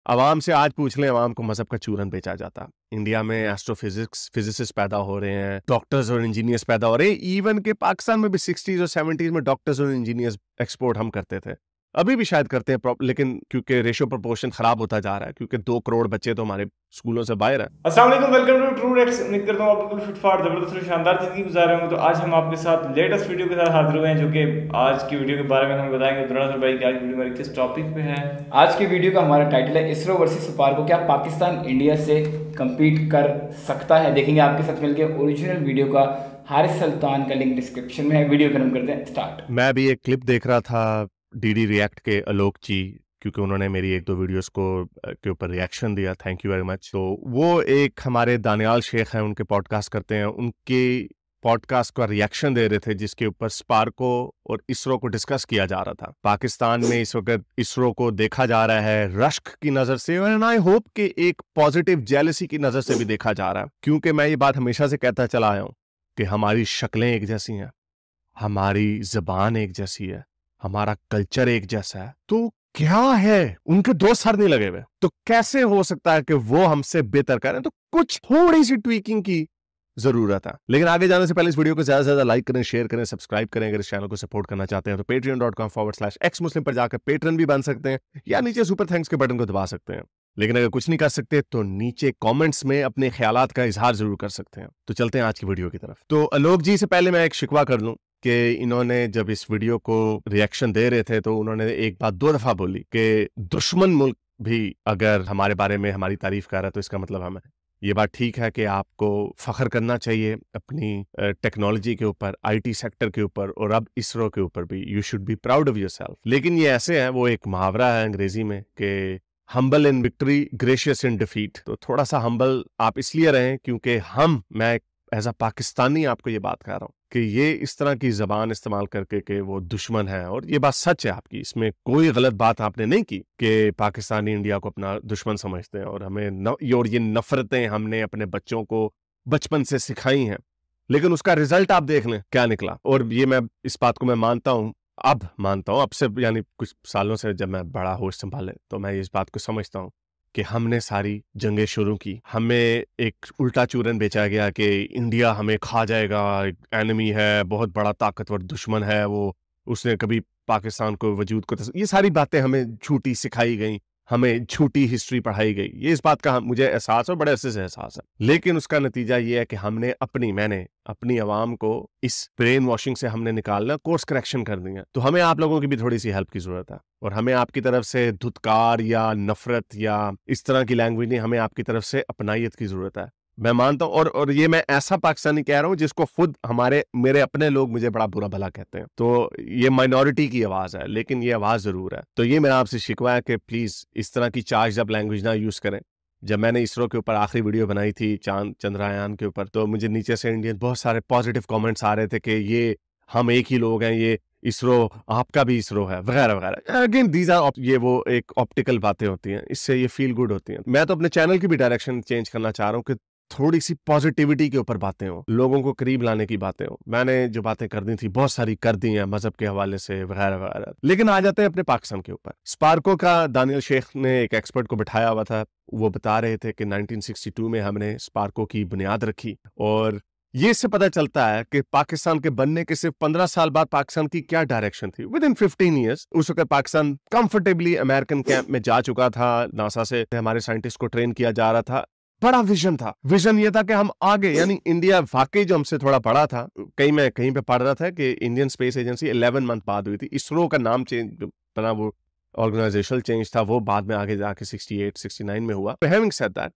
आवाम से आज पूछ लें, आवाम को मजहब का चूरन बेचा जाता। इंडिया में एस्ट्रोफिजिक्स फिजिसिस्ट पैदा हो रहे हैं, डॉक्टर्स और इंजीनियर्स पैदा हो रहे हैं। इवन के पाकिस्तान में भी 60s और 70s में डॉक्टर्स और इंजीनियर्स एक्सपोर्ट हम करते थे, अभी भी शायद करते हैं, लेकिन क्योंकि रेशियो प्रोपोर्शन खराब होता जा रहा है, क्योंकि 2 करोड़ बच्चे तो हमारे स्कूलों से बाहर हैं। अस्सलाम वालेकुम, वेलकम टू ट्रू रेक्स। उम्मीद करता हूँ आप बिल्कुल फिटफाट जबरदस्त और शानदार ज़िंदगी गुजार रहे होंगे। तो आज हम आपके साथ लेटेस्ट वीडियो के साथ हाजिर हुए हैं, जो कि आज की वीडियो के बारे में हमें बताएंगे दुराना भाई कि आज वीडियो हमारी किस टॉपिक पे है। आज की वीडियो का हमारा टाइटल है इसरो वर्सेस स्पार्को, क्या पाकिस्तान इंडिया से कम्पीट कर सकता है। देखेंगे आपके साथ मिलकर ओरिजिनल वीडियो का। हारिस सुल्तान का लिंक डिस्क्रिप्शन में है। वीडियो को हम करते हैं स्टार्ट। मैं भी एक क्लिप देख रहा था डीडी रिएक्ट के आलोक जी, क्योंकि उन्होंने मेरी 1-2 वीडियोस को के ऊपर रिएक्शन दिया, थैंक यू वेरी मच। तो वो एक हमारे दानियाल शेख हैं, उनके पॉडकास्ट करते हैं, उनके पॉडकास्ट का रिएक्शन दे रहे थे, जिसके ऊपर स्पार्को और इसरो को डिस्कस किया जा रहा था। पाकिस्तान में इस वक्त इसरो को देखा जा रहा है रश्क की नजर से, और आई होप कि एक पॉजिटिव जेलसी की नजर से भी देखा जा रहा है, क्योंकि मैं ये बात हमेशा से कहता चला आया हूं कि हमारी शक्लें एक जैसी हैं, हमारी जबान एक जैसी है, हमारा कल्चर एक जैसा है, तो क्या है उनके 2 सर नहीं लगे हुए, तो कैसे हो सकता है कि वो हमसे बेहतर करें? तो कुछ थोड़ी सी ट्वीकिंग की जरूरत है। लेकिन आगे जाने से पहले इस वीडियो को ज्यादा से ज्यादा लाइक करें, शेयर करें, सब्सक्राइब करें। अगर इस चैनल को सपोर्ट करना चाहते हैं तो patreon.com/xmuslim पर जाकर पेट्रन भी बन सकते हैं, या नीचे सुपर थैंक्स के बटन को दबा सकते हैं। लेकिन अगर कुछ नहीं कर सकते तो नीचे कमेंट्स में अपने ख्यालात का इजहार जरूर कर सकते हैं। तो चलते हैं आज की वीडियो की तरफ। तो आलोक जी से पहले मैं एक शिकवा कर लूं कि इन्होंने जब इस वीडियो को रिएक्शन दे रहे थे तो उन्होंने एक बात 2 दफा बोली कि दुश्मन मुल्क भी अगर हमारे बारे में हमारी तारीफ कर रहा है तो इसका मतलब हमें ये बात ठीक है कि आपको फख्र करना चाहिए अपनी टेक्नोलॉजी के ऊपर, आईटी सेक्टर के ऊपर, और अब इसरो के ऊपर भी। You should be proud of yourself. लेकिन ये ऐसे है, वो एक मुहावरा है अंग्रेजी में कि humble in victory, gracious in defeat. तो थोड़ा सा हम्बल आप इसलिए रहें क्योंकि मैं एज अ पाकिस्तानी आपको ये बात कह रहा हूँ कि ये इस तरह की जबान इस्तेमाल करके कि वो दुश्मन है, और ये बात सच है आपकी, इसमें कोई गलत बात आपने नहीं की कि पाकिस्तानी इंडिया को अपना दुश्मन समझते हैं, और और ये नफरतें हमने अपने बच्चों को बचपन से सिखाई हैं। लेकिन उसका रिजल्ट आप देख लें क्या निकला। और ये मैं इस बात को मैं मानता हूँ, अब से यानी कुछ सालों से जब मैं बड़ा होश संभाले तो मैं इस बात को समझता हूँ कि हमने सारी जंगें शुरू की, हमें एक उल्टा चूरन बेचा गया कि इंडिया हमें खा जाएगा, एक एनिमी है, बहुत बड़ा ताकतवर दुश्मन है वो, उसने कभी पाकिस्तान को वजूद को ये सारी बातें हमें झूठी सिखाई गई, हमें झूठी हिस्ट्री पढ़ाई गई। ये इस बात का मुझे एहसास है, बड़े अरसे से एहसास है। लेकिन उसका नतीजा ये है कि मैंने अपनी आवाम को इस ब्रेन वॉशिंग से हमने निकालना, कोर्स करेक्शन कर दिया। तो हमें आप लोगों की भी थोड़ी सी हेल्प की जरूरत है, और हमें आपकी तरफ से धुतकार या नफरत या इस तरह की लैंग्वेज नहीं, हमें आपकी तरफ से अपनाइयत की जरूरत है। मैं मानता हूं, और ये मैं ऐसा पाकिस्तानी कह रहा हूं जिसको खुद मेरे अपने लोग मुझे बड़ा बुरा भला कहते हैं। तो ये माइनॉरिटी की आवाज है, लेकिन ये आवाज जरूर है। तो ये मेरा आपसे शिकवा है कि प्लीज इस तरह की चार्ज अप लैंग्वेज ना यूज करें। जब मैंने इसरो के ऊपर आखिरी वीडियो बनाई थी, चंद्रयान के ऊपर, तो मुझे नीचे से इंडियन बहुत सारे पॉजिटिव कमेंट्स आ रहे थे कि ये हम एक ही लोग हैं, ये इसरो आपका भी इसरो है, वगैरह वगैरह। अगेन दीज आर ये वो एक ऑप्टिकल बातें होती हैं, इससे ये फील गुड होती हैं। मैं तो अपने चैनल की भी डायरेक्शन चेंज करना चाह रहा हूँ कि थोड़ी सी पॉजिटिविटी के ऊपर बातें हो, लोगों को करीब लाने की बातें हो। मैंने जो बातें करनी थी बहुत सारी कर दी हैं मजहब के हवाले से, वगैरह वगैरह। लेकिन आ जाते हैं अपने पाकिस्तान के ऊपर। स्पार्को का दानियल शेख ने एक एक्सपर्ट को बिठाया हुआ था, वो बता रहे थे कि 1962 में हमने स्पार्को की बुनियाद रखी, और ये इससे पता चलता है कि पाकिस्तान के बनने के सिर्फ 15 साल बाद पाकिस्तान की क्या डायरेक्शन थी। विद इन 15 ईयर्स उस वक्त पाकिस्तान कंफर्टेबली अमेरिकन कैंप में जा चुका था, नासा से हमारे साइंटिस्ट को ट्रेन किया जा रहा था। बड़ा विजन था, विजन ये था कि हम आगे, यानी इंडिया वाकई जो हमसे थोड़ा बड़ा था। कहीं पे पढ़ रहा था कि इंडियन स्पेस एजेंसी 11 मंथ बाद हुई थी। इसरो का नाम चेंज बना, वो ऑर्गेनाइजेशनल चेंज था, वो बाद में आगे जाके 68-69 में हुआ। हैविंग सेड दैट,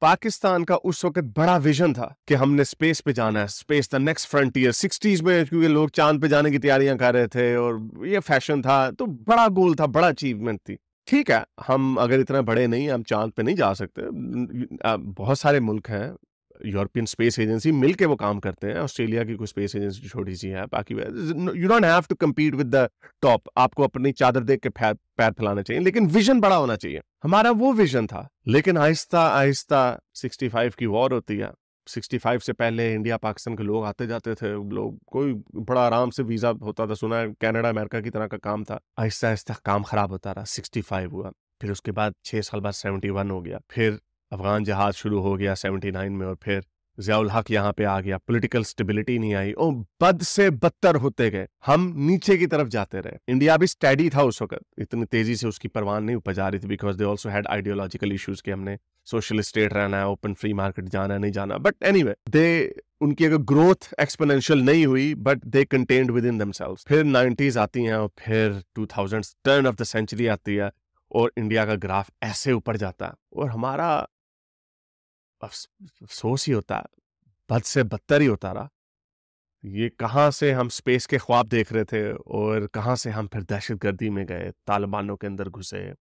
पाकिस्तान का उस वक्त बड़ा विजन था कि हमने स्पेस पे जाना है, space the next frontier. 60s में क्योंकि लोग चांद पे जाने की तैयारियां कर रहे थे और ये फैशन था, तो बड़ा गोल था, बड़ा अचीवमेंट थी। ठीक है, हम अगर इतना बड़े नहीं, हम चांद पे नहीं जा सकते। बहुत सारे मुल्क हैं, यूरोपियन स्पेस एजेंसी मिलके वो काम करते हैं, ऑस्ट्रेलिया की कोई स्पेस एजेंसी छोटी सी है, बाकी you don't have to compete with the top. आपको अपनी चादर देख के पैर फैलाना चाहिए, लेकिन विजन बड़ा होना चाहिए। हमारा वो विजन था, लेकिन आहिस्ता आहिस्ता 65 की वॉर होती है। 65 से पहले इंडिया पाकिस्तान के लोग आते जाते थे, लोग कोई बड़ा आराम से वीजा होता था, सुना है कनाडा अमेरिका की तरह का काम था। आहिस्ता आहिस्ता काम खराब होता रहा, 65 हुआ, फिर उसके बाद 6 साल बाद 71 हो गया, फिर अफगान जहाज शुरू हो गया 79 में, और फिर ज़ियाउल हक यहाँ पे आ गया, पॉलिटिकल स्टेबिलिटी नहीं आई और बद से बदतर होते गए, हम नीचे की तरफ जाते रहे। इंडिया भी स्टडी था उस वक्त, इतनी तेजी से उसकी परवान नहीं उपजा रही थी, because they also had ideological issues कि हमने सोशल स्टेट रहना है, ओपन फ्री मार्केट जाना है, नहीं जाना, बट एनीवे दे उनकी अगर ग्रोथ एक्सपोनेंशियल नहीं हुई, but they contained with in themselves. फिर 90s आती हैं और फिर 2000s turn off the century आती है और इंडिया का ग्राफ ऐसे ऊपर जाता है और हमारा अफसोस ही होता है, बद से बदतर ही होता रहा। ये कहाँ से हम स्पेस के ख्वाब देख रहे थे और कहाँ से हम फिर दहशतगर्दी में गए, तालिबानों के अंदर घुसे,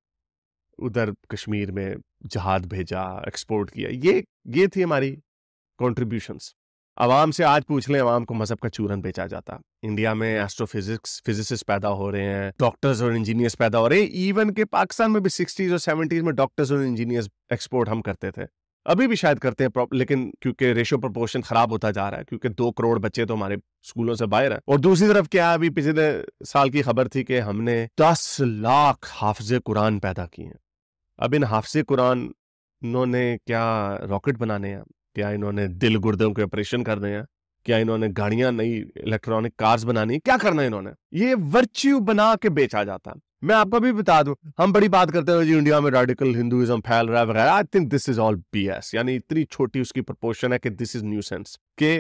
उधर कश्मीर में जहाद भेजा, एक्सपोर्ट किया। ये थी हमारी कॉन्ट्रीब्यूशंस। अवाम से आज पूछ लें, अवाम को मजहब का चूरन बेचा जाता। इंडिया में एस्ट्रोफिजिक्स फिजिसिस्ट पैदा हो रहे हैं, डॉक्टर्स और इंजीनियर्स पैदा हो रहे हैं। इवन के पाकिस्तान में भी 60s और 70s में डॉक्टर्स और इंजीनियर्स एक्सपोर्ट हम करते थे, अभी भी शायद करते हैं, लेकिन क्योंकि रेशियो प्रोपोर्शन खराब होता जा रहा है, क्योंकि 2 करोड़ बच्चे तो हमारे स्कूलों से बाहर हैं। और दूसरी तरफ क्या, अभी पिछले साल की खबर थी कि हमने 10 लाख हाफिज़े कुरान पैदा किए हैं। अब इन हाफिज़े कुरान इन्होंने क्या रॉकेट बनाने हैं, क्या इन्होंने दिल गुर्दों के ऑपरेशन करने हैं, क्या इन्होंने गाड़ियां नई इलेक्ट्रॉनिक कार्स बनानी है, क्या करना है इन्होंने? ये वर्च्यू बना के बेचा जाता है। मैं आपको भी बता दूं, हम बड़ी बात करते हैं जी इंडिया में रेडिकल हिंदुइज्म फैल रहा है वगैरह। I think this is all BS. यानी इतनी छोटी उसकी प्रोपोर्शन है कि दिस इज न्यूसेंस के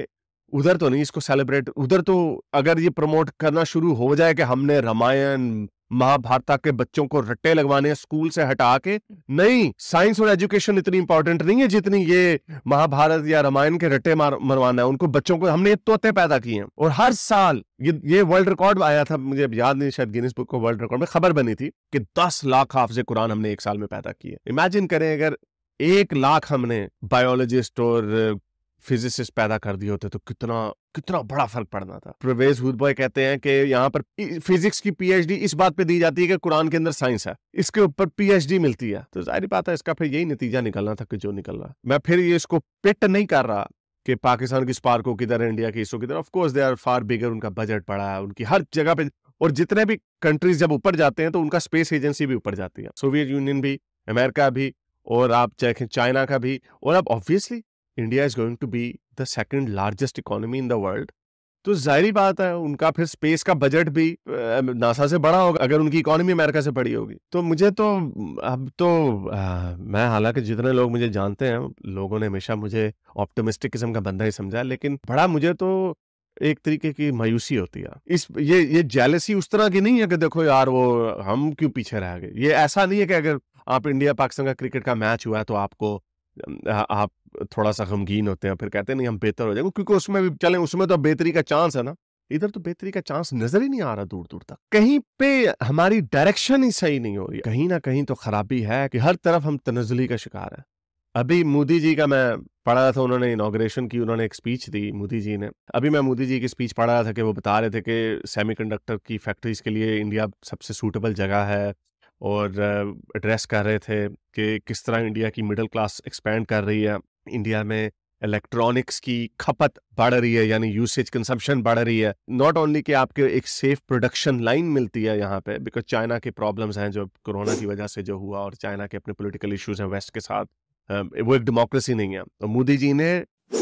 उधर तो नहीं इसको सेलिब्रेट, उधर तो अगर ये प्रमोट करना शुरू हो जाए कि हमने रामायण महाभारत के बच्चों को रट्टे लगवाने स्कूल से हटा के, नहीं, साइंस और एजुकेशन इतनी इंपॉर्टेंट नहीं है जितनी ये महाभारत या रामायण के रट्टे मरवाना है उनको बच्चों को। हमने तोते पैदा किए हैं और हर साल ये वर्ल्ड रिकॉर्ड आया था, मुझे याद नहीं, शायद गिनीज बुक को वर्ल्ड रिकॉर्ड में खबर बनी थी कि 10 लाख हाफिज़े कुरान हमने एक साल में पैदा किए। इमेजिन करें अगर 1 लाख हमने बायोलॉजिस्ट और फिजिसिस्ट पैदा कर दिए होते तो कितना बड़ा फर्क पड़ना था। परवेज हुदबॉय कहते हैं कि यहाँ पर फिजिक्स की पीएचडी इस बात पे दी जाती है कि कुरान के अंदर साइंस है, इसके ऊपर पीएचडी मिलती है। तो जाहिर बात है इसका फिर यही नतीजा निकलना था कि जो निकल रहा। मैं फिर ये इसको पिट नहीं कर रहा कि पाकिस्तान की स्पार्को किधर है, इंडिया की इसो किधर। Of course they are far bigger, उनका बजट बड़ा है, उनकी हर जगह पे, और जितने भी कंट्रीज जब ऊपर जाते हैं तो उनका स्पेस एजेंसी भी ऊपर जाती है, सोवियत यूनियन भी, अमेरिका भी, और आप चाहे चाइना का भी। और अब obviously India is going to be the second largest economy in the world, तो जाहिर बात है उनका फिर स्पेस का बजट भी नासा से बड़ा होगा अगर उनकी इकोनॉमी अमेरिका से बड़ी होगी। तो मुझे तो अब तो मैं, हालांकि जितने लोग मुझे जानते हैं, लोगों ने हमेशा मुझे ऑप्टिमिस्टिक किस्म का बंदा ही समझा, लेकिन बड़ा मुझे तो एक तरीके की मायूसी होती है। ये जेलसी उस तरह की नहीं है कि देखो यार वो हम क्यों पीछे रह गए। ये ऐसा नहीं है कि अगर आप इंडिया पाकिस्तान का क्रिकेट का मैच हुआ है तो आपको आप थोड़ा सा गमगीन होते हैं, फिर कहते हैं नहीं हम बेहतर हो जाएंगे, क्योंकि उसमें भी चलें, उसमें तो बेहतरी का चांस है ना। इधर तो बेहतरी का चांस नजर ही नहीं आ रहा दूर दूर तक। कहीं पे हमारी डायरेक्शन ही सही नहीं हो रही, कहीं ना कहीं तो खराबी है कि हर तरफ हम तनज़ुली का शिकार है। अभी मोदी जी का मैं पढ़ रहा था, उन्होंने इनॉग्रेशन की, उन्होंने एक स्पीच दी मोदी जी ने। अभी मैं मोदी जी की स्पीच पढ़ रहा था कि वो बता रहे थे कि सेमीकंडक्टर की फैक्ट्रीज के लिए इंडिया सबसे सूटेबल जगह है, और एड्रेस कर रहे थे कि किस तरह इंडिया की मिडिल क्लास एक्सपैंड कर रही है, इंडिया में इलेक्ट्रॉनिक्स की खपत बढ़ रही है, यानी यूसेज कंजम्पशन बढ़ रही है। नॉट ओनली कि आपके एक सेफ प्रोडक्शन लाइन मिलती है यहाँ पे, बिकॉज चाइना के प्रॉब्लम्स हैं जो कोरोना की वजह से जो हुआ, और चाइना के अपने पॉलिटिकल इश्यूज हैं वेस्ट के साथ, वो एक डेमोक्रेसी नहीं है। तो मोदी जी ने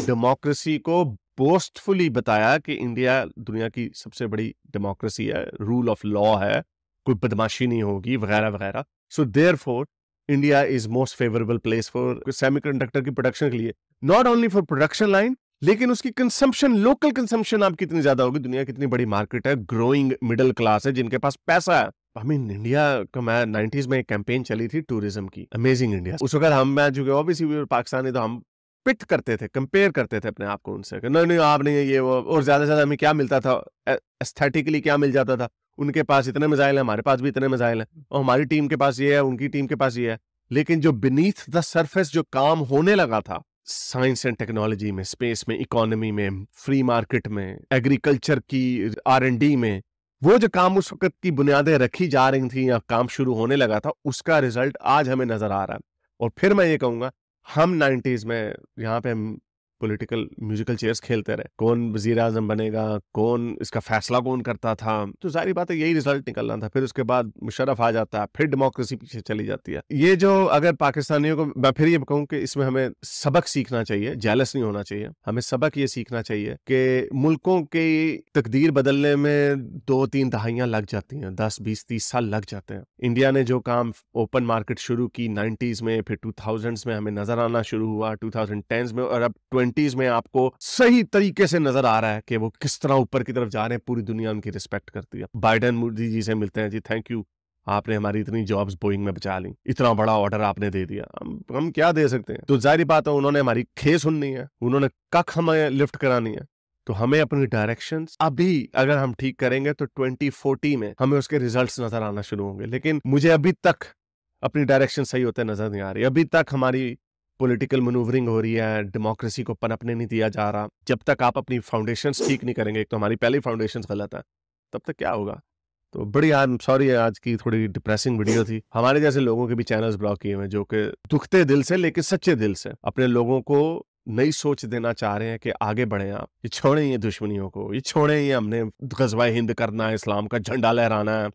डेमोक्रेसी को बोस्टफुली बताया कि इंडिया दुनिया की सबसे बड़ी डेमोक्रेसी है, रूल ऑफ लॉ है, कोई बदमाशी नहीं होगी वगैरह वगैरह। So therefore India is most favourable place for semiconductor की प्रोडक्शन के लिए, not only for production line, लेकिन उसकी कंजम्पशन, लोकल कंजम्पशन आप कितनी ज्यादा होगी। दुनिया कितनी बड़ी मार्केट है, ग्रोइंग मिडिल क्लास है जिनके पास पैसा है। आई मीन इंडिया का, मैं 90s में एक कैंपेन चली थी टूरिज्म की, अमेजिंग इंडिया। उस वक्त हम, मैं जो ऑब्वियसली पाकिस्तानी, तो हम पिट करते थे, कंपेयर करते थे अपने आप को उनसे, नहीं आप नहीं ये वो, और ज्यादा से ज्यादा हमें क्या मिलता था, एस्थेटिकली क्या मिल जाता था, उनके पास इतने मिसाइल हैं, हमारे पास भी इतने मिसाइल हैं, और हमारी टीम के पास ये है, उनकी टीम के पास ये है। लेकिन जो बीनीथ द सरफेस जो काम होने लगा था साइंस एंड टेक्नोलॉजी में, स्पेस में, इकोनॉमी में, फ्री मार्केट में, एग्रीकल्चर की R&D में, वो जो काम उस वक्त की बुनियादें रखी जा रही थी या काम शुरू होने लगा था, उसका रिजल्ट आज हमें नजर आ रहा है। और फिर मैं ये कहूंगा, हम 90s में यहाँ पे पॉलिटिकल म्यूजिकल चेयर्स खेलते रहे, कौन वजीर आजम बनेगा, कौन इसका फैसला कौन करता था, तो जाहिर बात है यही रिजल्ट निकलना था। फिर उसके बाद मुशर्रफ आ जाता है, फिर डेमोक्रेसी पीछे चली जाती है। ये जो अगर पाकिस्तानियों को, मैं फिर ये कहूँ कि इसमें हमें सबक सीखना चाहिए, जेलस नहीं होना चाहिए। हमें सबक ये सीखना चाहिए कि मुल्कों की तकदीर बदलने में 2-3 दहाइयां लग जाती हैं, 10, 20, 30 साल लग जाते हैं। इंडिया ने जो काम ओपन मार्केट शुरू की 90s में, फिर 2000s में हमें नजर आना शुरू हुआ, 2010s में, और अब 20s में आपको सही तरीके से नजर आ रहा है कि वो किस तरह ऊपर की तरफ जा रहे हैं। पूरी दुनिया उनकी रिस्पेक्ट करती है। बाइडेन मोदी जी से मिलते हैं, जी थैंक यू, आपने हमारी इतनी जॉब्स बोइंग में बचा ली, इतना बड़ा ऑर्डर आपने दे दिया, हम क्या दे सकते हैं। तो जाहिर बात है उन्होंने हमारी खे सुननी है, उन्होंने कख हमें लिफ्ट करानी है। तो हमें अपनी डायरेक्शंस अभी अगर हम ठीक करेंगे तो 2040 में हमें उसके रिजल्ट्स नजर आना शुरू होंगे। लेकिन मुझे अभी तक अपनी डायरेक्शन सही होते नजर नहीं आ रही। अभी तक हमारी पॉलिटिकल मनूवरिंग हो रही है, डेमोक्रेसी को पनपने नहीं दिया जा रहा। जब तक आप अपनी फाउंडेशंस ठीक नहीं करेंगे, एक तो हमारी पहली फाउंडेशंस गलत है, तब तक क्या होगा। तो बड़ी सॉरी है, आज की थोड़ी डिप्रेसिंग वीडियो थी। हमारे जैसे लोगों के भी चैनल्स ब्लॉक किए हुए जो कि दुखते दिल से लेकिन सच्चे दिल से अपने लोगों को नई सोच देना चाह रहे हैं कि आगे बढ़े आप। ये छोड़ें ये दुश्मनियों को, ये छोड़ें ये हमने गज़वा हिंद करना है, इस्लाम का झंडा लहराना है,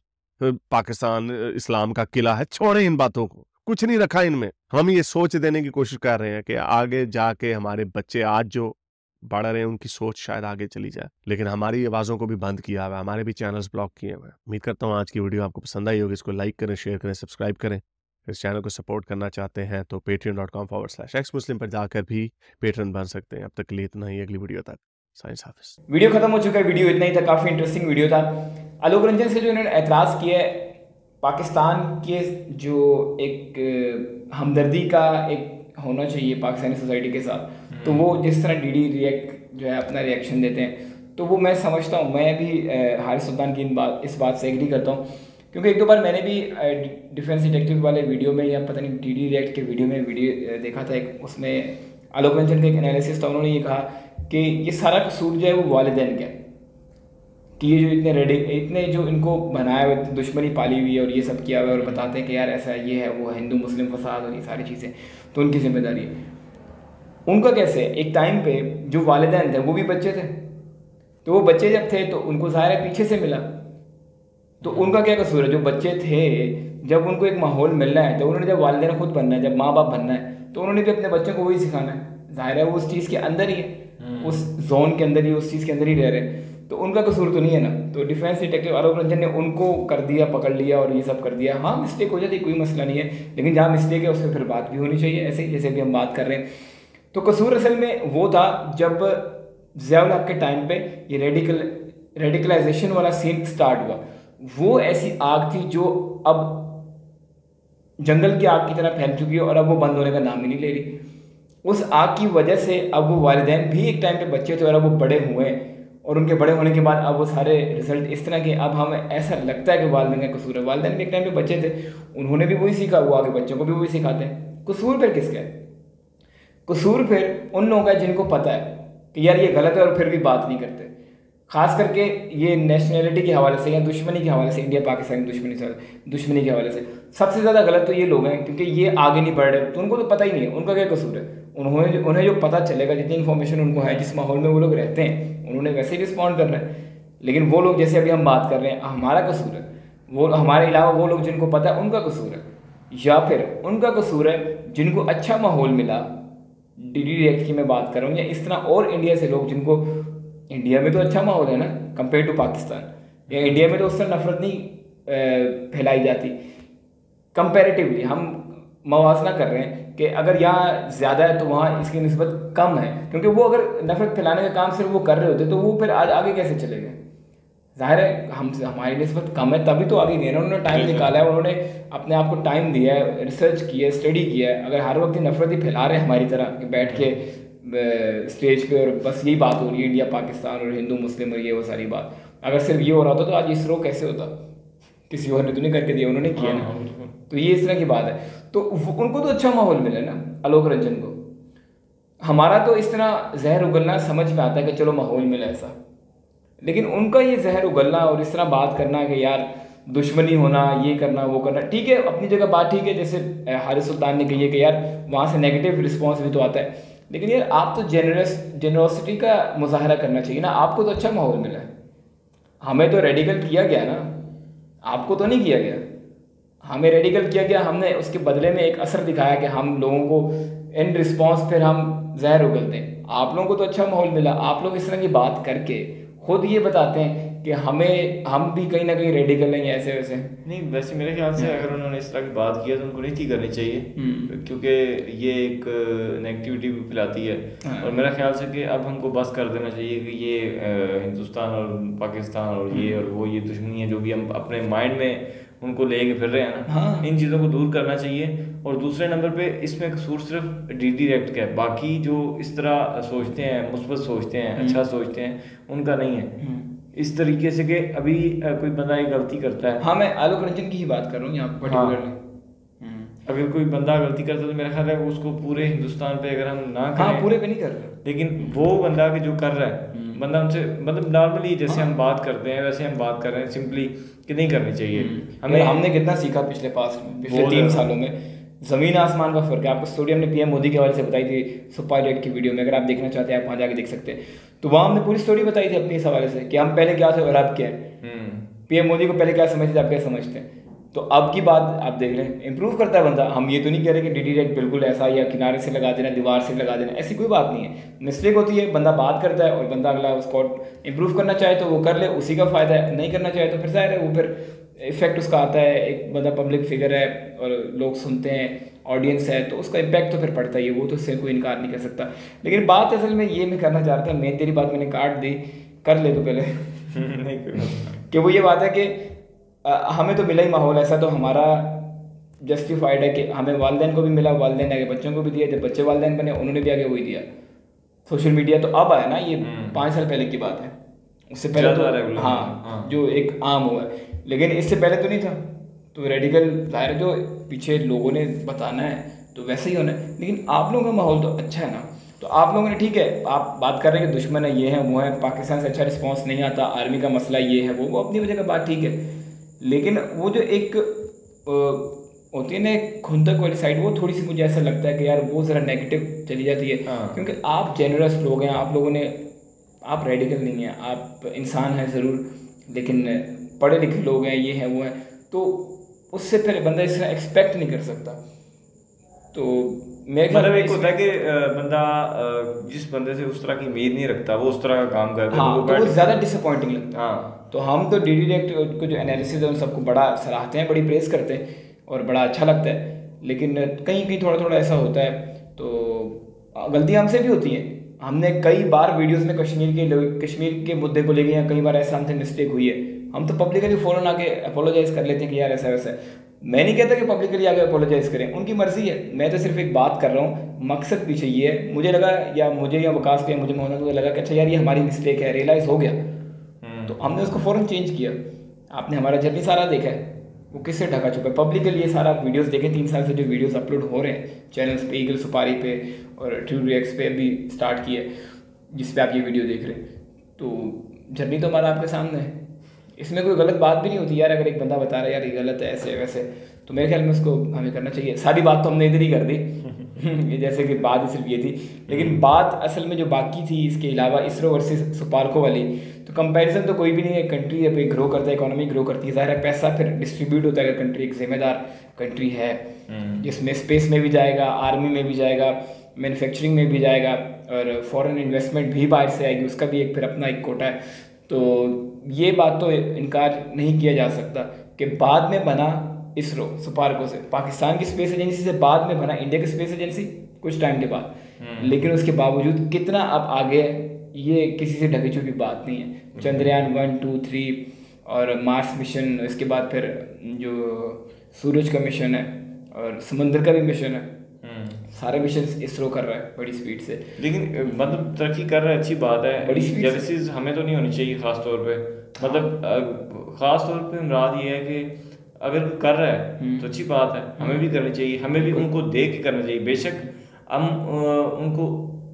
पाकिस्तान इस्लाम का किला है, छोड़ें इन बातों को। कुछ नहीं रखा इनमें। हम ये सोच देने की कोशिश कर रहे हैं कि आगे जाके हमारे बच्चे आज जो बढ़ रहे हैं उनकी सोच शायद आगे चली जाए, लेकिन हमारी आवाज़ों को भी बंद किया हुआ है, हमारे भी चैनल्स ब्लॉक किए हुए हैं। उम्मीद करता हूँ आज की वीडियो आपको पसंद आई होगी। इसको लाइक करें, शेयर करें, सब्सक्राइब करें। इस चैनल को सपोर्ट करना चाहते हैं तो patreon.com/xmuslim पर जाकर भी पेट्रन बन सकते हैं। अब तक के लिए इतना ही, अगली वीडियो तक साइंस हाफिज। वीडियो खत्म हो चुका है, वीडियो इतना ही था, काफ़ी इंटरेस्टिंग वीडियो था। आलोक रंजन से जो इन्होंने एतराज़ किया है पाकिस्तान के, जो एक हमदर्दी का एक होना चाहिए पाकिस्तानी सोसाइटी के साथ, तो वो जिस तरह डीडी रिएक्ट जो है अपना रिएक्शन देते हैं, तो वो मैं समझता हूँ, मैं भी हारिस सुल्तान की इस बात से एग्री करता हूँ। क्योंकि एक दो बार मैंने भी डिफेंस डिटेक्टिव वाले वीडियो में या पता नहीं डीडी रिएक्ट के वीडियो में वीडियो देखा था एक, उसमें आलोक रंजन का एक एनालिसिस था। उन्होंने ये कहा कि ये सारा कसूर जो है वो वालिदैन का, कि ये जो इतने जो इनको बनाया हुआ, दुश्मनी पाली हुई है और ये सब किया हुआ है, और बताते हैं कि यार ऐसा ये है, वो हिंदू मुस्लिम फसाद और ये सारी चीज़ें, तो उनकी जिम्मेदारी है। उनका कैसे, एक टाइम पे जो वालिदैन थे वो भी बच्चे थे, तो वो बच्चे जब थे तो उनको ज़ाहिर है पीछे से मिला, तो उनका क्या कसूर है। जो बच्चे थे जब उनको एक माहौल मिलना है, तो उन्होंने जब वालिदैन खुद बनना है, जब माँ बाप बनना है, तो उन्होंने भी अपने बच्चों को वही सिखाना है। ज़ाहिर है वो उस चीज़ के अंदर ही है, उस जोन के अंदर ही, उस चीज़ के अंदर ही रह रहे हैं, तो उनका कसूर तो नहीं है ना। तो डिफेंस डिटेक्टिव आलोक रंजन ने उनको कर दिया, पकड़ लिया और ये सब कर दिया। हाँ मिस्टेक हो जाती, कोई मसला नहीं है, लेकिन जहाँ मिस्टेक है उस पर फिर बात भी होनी चाहिए, ऐसे जैसे भी हम बात कर रहे हैं। तो कसूर असल में वो था जब ज़ियाउल हक के टाइम पे ये रेडिकलाइजेशन वाला सीन स्टार्ट हुआ। वो ऐसी आग थी जो अब जंगल की आग की तरह फैल चुकी है और अब वो बंद होने का नाम ही नहीं ले रही। उस आग की वजह से अब वो वालिदैन भी एक टाइम पे बच्चे थे और अब वो बड़े हुए, और उनके बड़े होने के बाद अब वो सारे रिजल्ट इस तरह के, अब हमें ऐसा लगता है कि वालिदैन का कसूर है। वालिदैन भी एक टाइम पे बच्चे थे, उन्होंने भी वही सीखा, वो आगे बच्चों को भी वही सिखाते हैं। कसूर फिर किसका है? कसूर फिर उन लोगों का जिनको पता है कि यार ये गलत है और फिर भी बात नहीं करते। खास करके ये नेशनैलिटी के हवाले से या दुश्मनी के हवाले से, इंडिया पाकिस्तान की दुश्मनी के हवाले से सबसे ज़्यादा गलत तो ये लोग हैं, क्योंकि ये आगे नहीं बढ़ रहे, तो उनको तो पता ही नहीं है उनका क्या कसूर है। उन्हें जो पता चलेगा, जितनी इन्फॉर्मेशन उनको है, जिस माहौल में वो लोग रहते हैं, उन्होंने वैसे ही रिस्पॉन्ड करना है। लेकिन वो लोग जैसे अभी हम बात कर रहे हैं, हमारा कसूर है, वो हमारे अलावा वो लोग जिनको पता है उनका कसूर है, या फिर उनका कसूर है जिनको अच्छा माहौल मिला। डीडी रिएक्ट की मैं बात कर रहा हूँ, या इस तरह और इंडिया से लोग जिनको, इंडिया में तो अच्छा माहौल है ना कंपेयर टू पाकिस्तान, या इंडिया में तो उस तरह नफरत नहीं फैलाई जाती। कंपैरेटिवली हम मवाजना कर रहे हैं कि अगर यहाँ ज़्यादा है तो वहाँ इसकी निस्बत कम है, क्योंकि वो अगर नफरत फैलाने का काम सिर्फ वो कर रहे होते तो वो फिर आज आगे कैसे चलेगा। ज़ाहिर है हमारी निस्बत कम है, तभी तो आगे गए ना। उन्होंने टाइम निकाला है, उन्होंने अपने आप को टाइम दिया है, रिसर्च की है, स्टडी किया है। अगर हर वक्त नफरत ही फैला रहे हैं हमारी तरह कि बैठ के स्टेज पे और बस यही बात हो रही है इंडिया पाकिस्तान और हिंदू मुस्लिम और ये वो सारी बात, अगर सिर्फ ये हो रहा होता तो आज इसरो कैसे होता? किसी और ने तो नहीं करके दिया, उन्होंने किया ना। तो ये इस तरह की बात है। तो उनको तो अच्छा माहौल मिले ना आलोक रंजन को। हमारा तो इस तरह जहर उगलना समझ में आता है कि चलो माहौल मिला ऐसा, लेकिन उनका ये जहर उगलना और इस तरह बात करना कि यार दुश्मनी होना, ये करना वो करना, ठीक है अपनी जगह बात ठीक है। जैसे हारिस सुल्तान ने कही है कि यार वहाँ से नेगेटिव रिस्पॉन्स भी तो आता है, लेकिन यार आप तो जेनरोसिटी का मुजाहरा करना चाहिए ना, आपको तो अच्छा माहौल मिला है, हमें तो रेडिकल किया गया ना, आपको तो नहीं किया गया, हमें रेडिकल किया गया, हमने उसके बदले में एक असर दिखाया कि हम लोगों को इन रिस्पॉन्स फिर हम जहर उगलते हैं। आप लोगों को तो अच्छा माहौल मिला, आप लोग इस तरह की बात करके खुद ये बताते हैं कि हम भी कहीं ना कहीं रेडिकल हैं ऐसे वैसे। नहीं वैसे मेरे ख्याल से अगर उन्होंने इस तरह की बात किया तो उनको नहीं थी करनी चाहिए, क्योंकि ये एक नेगेटिविटी भी फैलाती है। और मेरा ख्याल से कि अब हमको बस कर देना चाहिए कि ये हिंदुस्तान और पाकिस्तान और ये और वो ये दुश्मनी है जो भी हम अपने माइंड में उनको लेके फिर रहे हैं ना, इन चीज़ों को दूर करना चाहिए। और दूसरे नंबर पे इसमें कसूर सिर्फ डीडी रेक्ट का है, बाकी जो इस तरह सोचते हैं, मुस्बत सोचते हैं, अच्छा सोचते हैं, उनका नहीं है इस तरीके से कि अभी कोई बंदा एक गलती करता है। हाँ, मैं आलोक रंजन की ही बात कर रहा हूँ यहाँ पर्टिकुलरली। अगर कोई बंदा गलती करता है तो मेरा ख्याल है उसको पूरे हिंदुस्तान पे अगर हम ना करें, हाँ पूरे पे नहीं कर रहे, लेकिन वो बंदा कि जो कर रहा है, बंदा हमसे मतलब नॉर्मली जैसे हम बात करते हैं वैसे हम बात कर रहे हैं सिंपली कि नहीं करनी चाहिए। हमने कितना सीखा पिछले 3 सालों में, ज़मीन आसमान का फ़र्क है। आपको स्टोरी हमने पीएम मोदी के हवाले से बताई थी सुपायलट की वीडियो में, अगर आप देखना चाहते हैं आप वहाँ जाके देख सकते हैं। तो वहाँ हमने पूरी स्टोरी बताई थी अपनी इस हवाले से कि हम पहले क्या थे और अब क्या है। पीएम मोदी को पहले क्या समझते थे, अब क्या समझते हैं। तो अब की बात आप देख रहे हैं, इंप्रूव करता है बंदा। हम ये तो नहीं कह रहे कि डीडी रेक्ट बिल्कुल ऐसा या किनारे से लगा देना, दीवार से लगा देना, ऐसी कोई बात नहीं है। मिस्टेक होती है, बंदा बात करता है और बंदा अगला उसको इंप्रूव करना चाहे तो वो कर ले, उसी का फ़ायदा है। नहीं करना चाहे तो फिर जाहिर है वो फिर इफेक्ट उसका आता है। एक बंदा पब्लिक फिगर है और लोग सुनते हैं, ऑडियंस है, तो उसका इम्पैक्ट तो फिर पड़ता ही है, वो तो उससे कोई इनकार नहीं कर सकता। लेकिन बात असल में ये मैं करना चाह रहा था, मैं तेरी बात मैंने काट दी, कर ले तो पहले कि वो ये बात है कि हमें तो मिला ही माहौल ऐसा, तो हमारा जस्टिफाइड है कि हमें वालिदैन को भी मिला, वालिदैन आगे बच्चों को भी दिया, जब बच्चे वालिदैन बने उन्होंने भी आगे वही दिया। सोशल मीडिया तो अब आया ना, ये 5 साल पहले की बात है, उससे पहले तो हाँ जो एक आम हुआ है, लेकिन इससे पहले तो नहीं था। तो रेडिकल जाहिर जो पीछे लोगों ने बताना है तो वैसे ही होना है। लेकिन आप लोगों का माहौल तो अच्छा है ना, तो आप लोगों ने ठीक है, आप बात कर रहे हैं कि दुश्मन है, ये है वो है, पाकिस्तान से अच्छा रिस्पांस नहीं आता, आर्मी का मसला ये है वो अपनी वजह का बात ठीक है। लेकिन वो जो एक होती है ना खुंदक वाली साइड, वो थोड़ी सी मुझे ऐसा लगता है कि यार वो ज़रा नेगेटिव चली जाती है। क्योंकि आप जेनरस लोग हैं, आप लोगों ने, आप रेडिकल नहीं हैं, आप इंसान हैं ज़रूर, लेकिन पढ़े लिखे लोग हैं, ये हैं वो हैं, तो उससे फिर बंदा इस तरह एक्सपेक्ट नहीं कर सकता। तो मतलब एक होता है कि बंदा जिस बंदे से उस तरह की उम्मीद नहीं रखता वो उस तरह का काम करता है, हाँ, तो वो ज़्यादा डिसअपॉइंटिंग लगता है। हाँ, तो हम तो डीडी रेक्ट को जो एनालिसिस है उन सबको बड़ा सराहते हैं, बड़ी प्रेस करते हैं और बड़ा अच्छा लगता है। लेकिन कहीं कहीं थोड़ा थोड़ा ऐसा होता है, तो गलतियाँ हमसे भी होती हैं। हमने कई बार वीडियोस में कश्मीर के मुद्दे को लेके या कई बार ऐसा हमसे मिस्टेक हुई है, हम तो पब्लिकली फ़ौरन आके अपोलोजाइज़ कर लेते हैं कि यार ऐसा वैसा है। मैं नहीं कहता कि पब्लिकली आके अपोलोजाइज़ करें, उनकी मर्ज़ी है, मैं तो सिर्फ एक बात कर रहा हूँ। मकसद पीछे ये है, मुझे लगा या वकास को या मुझे मोहम्मद को लगा कि अच्छा यार ये हमारी मिस्टेक है, रियलाइज़ हो गया, तो हमने उसको फ़ौरन चेंज किया। आपने हमारा जर्नी सारा देखा है, वो किससे ढका चुका है, पब्लिकली ये सारा वीडियोस देखें। 3 साल से जो वीडियोस अपलोड हो रहे हैं चैनल्स पे, ईगल सुपारी पे और ट्रू रिएक्ट्स पे अभी स्टार्ट किए, जिस पे आप ये वीडियो देख रहे हैं, तो जर्नी तो हमारा आपके सामने है। इसमें कोई गलत बात भी नहीं होती यार, अगर एक बंदा बता रहा है यार ये गलत है ऐसे वैसे, तो मेरे ख्याल में उसको हमें करना चाहिए। सारी बात तो हमने इधर ही कर दी ये जैसे कि बात सिर्फ ये थी, लेकिन बात असल में जो बाकी थी इसके अलावा इसरो वर्सेस सुपार्को वाली, तो कंपैरिजन तो कोई भी नहीं है। कंट्री जब ग्रो करता है, इकोनॉमी ग्रो करती है, ज़ाहिर है पैसा फिर डिस्ट्रीब्यूट होता है। अगर कंट्री एक जिम्मेदार कंट्री है जिसमें स्पेस में भी जाएगा, आर्मी में भी जाएगा, मैन्युफैक्चरिंग में भी जाएगा और फॉरेन इन्वेस्टमेंट भी बाहर से आएगी, उसका भी एक फिर अपना एक कोटा है। तो ये बात तो इनकार नहीं किया जा सकता कि बाद में बना इसरो सुपार्को से, पाकिस्तान की स्पेस एजेंसी से बाद में बना इंडिया की स्पेस एजेंसी कुछ टाइम के बाद, लेकिन उसके बावजूद कितना अब आगे ये किसी से ढकी छुपी बात नहीं है। चंद्रयान 1, 2, 3 और मार्स मिशन, इसके बाद फिर जो सूरज का मिशन है और समंदर का भी मिशन है, सारे मिशन इसरो कर रहा है बड़ी स्पीड से। लेकिन मतलब तरक्की कर रहा है, अच्छी बात है, बड़ी जेलसीज हमें तो नहीं होनी चाहिए खास तौर पे। मतलब खास तौर पे मुराद ये है कि अगर कोई कर रहा है तो अच्छी बात है, हमें भी करनी चाहिए, हमें भी उनको देख के करना चाहिए। बेशक हम उनको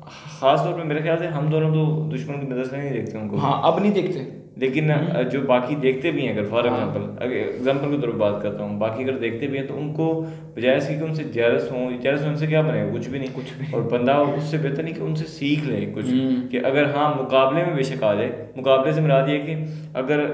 खास तौर पे मेरे ख्याल से हम दोनों तो दुश्मन की नज़र से नहीं देखते उनको। हाँ, अब नहीं देखते, लेकिन जो बाकी देखते भी हैं, अगर फॉर एग्जाम्पल के तौर पर बात करता हूँ, बाकी अगर देखते भी हैं तो उनको बजाय इसकी कि उनसे जेलस उनसे क्या बनेगा, कुछ भी नहीं। और बंदा उससे बेहतर नहीं कि उनसे सीख ले कुछ, कि अगर हाँ मुकाबले में बेशक आ जाए, मुकाबले से मुराद ये कि अगर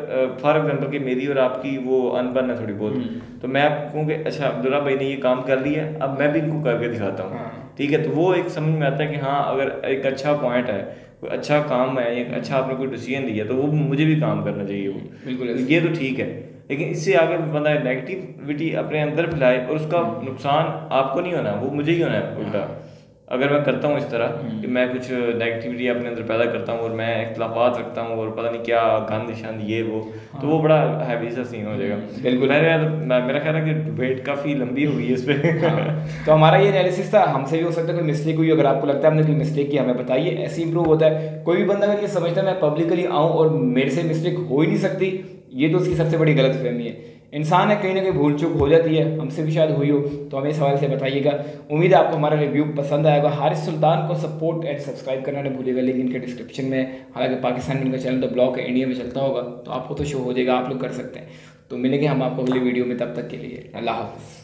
फॉर एग्जाम्पल कि मेरी और आपकी वो अनबन है थोड़ी बहुत, तो मैं आपको कहूँ कि अच्छा अब्दुल्ला भाई ने ये काम कर लिया, अब मैं भी इनको करके दिखाता हूँ, ठीक है। तो वो एक समझ में आता है कि हाँ अगर एक अच्छा पॉइंट है, कोई अच्छा काम है, एक अच्छा आपने कोई डिसीजन लिया, तो वो मुझे भी काम करना चाहिए, वो बिल्कुल ये तो ठीक है। लेकिन इससे आगे बंदा नेगेटिविटी अपने अंदर फैलाए और उसका नुकसान आपको नहीं होना, वो मुझे ही होना है उल्टा। अगर मैं करता हूँ इस तरह कि मैं कुछ नेगेटिविटी अपने अंदर पैदा करता हूँ और मैं इख्तलाफात रखता हूँ और पता नहीं क्या गंद शांद ये वो, तो वो बड़ा हैवी सा सीन हो जाएगा। बिल्कुल। मेरा ख्याल है कि डिबेट काफ़ी लंबी हुई है इस पर। तो हमारा ये एनालिसिस था, हमसे भी हो सकता है कोई मिस्टेक हुई, अगर आपको लगता है हमने कोई मिस्टेक की हमें बताइए, ऐसे इंप्रूव होता है। कोई भी बंदा अगर ये समझता है मैं पब्लिकली आऊँ और मेरे से मिस्टेक हो ही नहीं सकती, ये तो उसकी सबसे बड़ी गलत फहमी है। इंसान है, कहीं ना कहीं भूल चूक हो जाती है, हमसे भी शायद हुई हो, तो हमें इस हवाले से बताइएगा। उम्मीद है आपको हमारा रिव्यू पसंद आएगा। हारिस सुल्तान को सपोर्ट एंड सब्सक्राइब करना नहीं भूलिएगा, लिंक इनके डिस्क्रिप्शन में। हालांकि पाकिस्तान में इनका चैनल तो ब्लॉक है, इंडिया में चलता होगा, तो आपको तो शो हो जाएगा, आप लोग कर सकते हैं। तो मिलेंगे हम आपको अगली वीडियो में, तब तक के लिए अल्लाह हाफ़िज़।